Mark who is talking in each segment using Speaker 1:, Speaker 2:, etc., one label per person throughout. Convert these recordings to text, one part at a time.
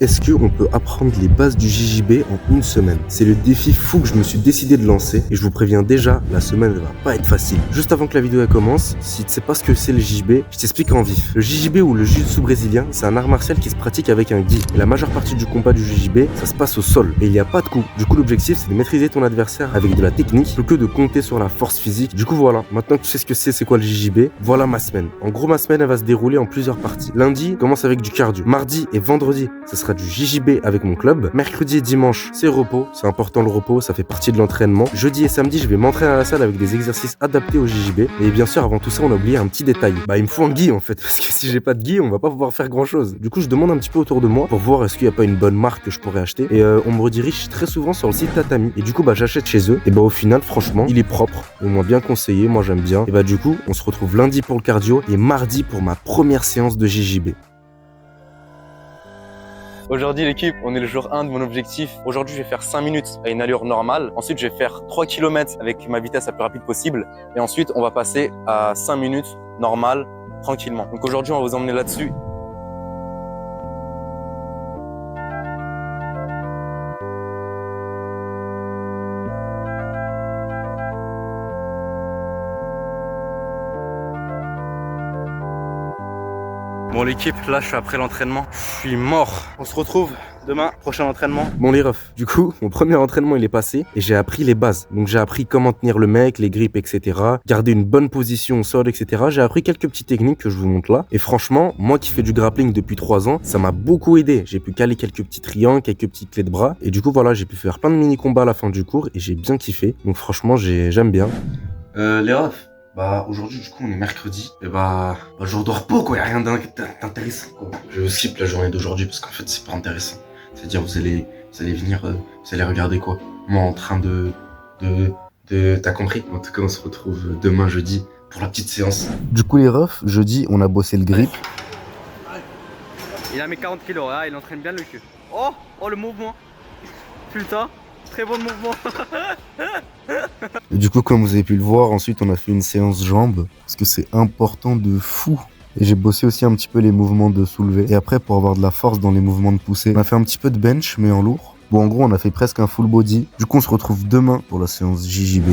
Speaker 1: Est-ce qu'on peut apprendre les bases du JJB en une semaine? C'est le défi fou que je me suis décidé de lancer et je vous préviens déjà, la semaine ne va pas être facile. Juste avant que la vidéo commence, si tu sais pas ce que c'est le JJB, je t'explique en vif. Le JJB ou le Jiu-Jitsu brésilien, c'est un art martial qui se pratique avec un gi. Et la majeure partie du combat du JJB, ça se passe au sol et il n'y a pas de coup. Du coup, l'objectif c'est de maîtriser ton adversaire avec de la technique plutôt que de compter sur la force physique. Du coup, voilà, maintenant que tu sais ce que c'est quoi le JJB, voilà ma semaine. En gros, ma semaine elle va se dérouler en plusieurs parties. Lundi, commence avec du cardio. Mardi et vendredi, ça sera du JJB avec mon club. Mercredi et dimanche, c'est repos. C'est important le repos, ça fait partie de l'entraînement. Jeudi et samedi, je vais m'entraîner à la salle avec des exercices adaptés au JJB. Et bien sûr, avant tout ça, on a oublié un petit détail. Il me faut un gi en fait, parce que si j'ai pas de gi, on va pas pouvoir faire grand chose. Du coup, je demande un petit peu autour de moi pour voir est-ce qu'il y a pas une bonne marque que je pourrais acheter. Et on me redirige très souvent sur le site Tatami. Et du coup, j'achète chez eux. Et au final, franchement, il est propre. On m'a bien conseillé, moi j'aime bien. Et du coup, on se retrouve lundi pour le cardio et mardi pour ma première séance de JJB.
Speaker 2: Aujourd'hui l'équipe, on est le jour 1 de mon objectif. Aujourd'hui je vais faire 5 minutes à une allure normale. Ensuite je vais faire 3 km avec ma vitesse la plus rapide possible. Et ensuite on va passer à 5 minutes normales, tranquillement. Donc aujourd'hui on va vous emmener là-dessus. Bon l'équipe, là je suis après l'entraînement, je suis mort. On se retrouve demain, prochain entraînement.
Speaker 1: Bon les refs, du coup, mon premier entraînement il est passé et j'ai appris les bases. Donc j'ai appris comment tenir le mec, les grips, etc. Garder une bonne position au sol, etc. J'ai appris quelques petites techniques que je vous montre là. Et franchement, moi qui fais du grappling depuis 3 ans, ça m'a beaucoup aidé. J'ai pu caler quelques petits triangles, quelques petites clés de bras. Et du coup voilà, j'ai pu faire plein de mini-combats à la fin du cours et j'ai bien kiffé. Donc franchement, j'aime bien.
Speaker 3: Les refs, aujourd'hui du coup on est mercredi, et jour de repos quoi, y'a rien d'intéressant quoi. Je skip la journée d'aujourd'hui parce qu'en fait c'est pas intéressant. C'est-à-dire vous allez venir, vous allez regarder quoi? Moi en train t'as compris? En tout cas on se retrouve demain jeudi pour la petite séance.
Speaker 1: Du coup les refs, jeudi on a bossé le grip.
Speaker 2: Il a mis 40 kilos, hein, il entraîne bien le cul. Oh le mouvement. Putain, très bon mouvement.
Speaker 1: Et du coup, comme vous avez pu le voir, ensuite on a fait une séance jambes parce que c'est important de fou. Et j'ai bossé aussi un petit peu les mouvements de soulevé. Et après, pour avoir de la force dans les mouvements de poussée, on a fait un petit peu de bench, mais en lourd. Bon, en gros, on a fait presque un full body. Du coup, on se retrouve demain pour la séance JJB.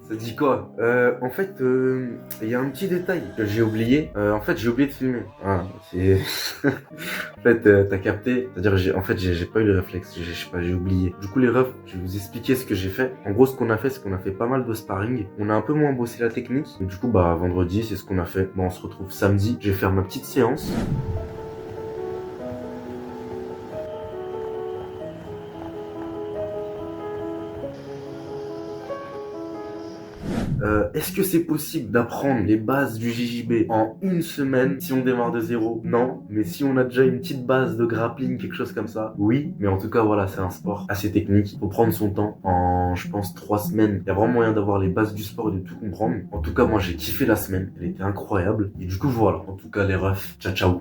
Speaker 3: Ça dit quoi? En fait, il y a un petit détail que j'ai oublié. En fait, j'ai oublié de filmer. Ah, c'est... En fait, t'as capté. C'est-à-dire, j'ai pas eu le réflexe. Je sais pas, j'ai oublié. Du coup, les refs, je vais vous expliquer ce que j'ai fait. En gros, ce qu'on a fait, c'est qu'on a fait pas mal de sparring. On a un peu moins bossé la technique. Et du coup, vendredi, c'est ce qu'on a fait. On se retrouve samedi. Je vais faire ma petite séance. Est-ce que c'est possible d'apprendre les bases du JJB en une semaine si on démarre de zéro? Non, mais si on a déjà une petite base de grappling, quelque chose comme ça, oui. Mais en tout cas, voilà, c'est un sport assez technique. Faut prendre son temps. En, je pense, 3 semaines, il y a vraiment moyen d'avoir les bases du sport et de tout comprendre. En tout cas, moi, j'ai kiffé la semaine. Elle était incroyable. Et du coup, voilà. En tout cas, les refs, ciao, ciao.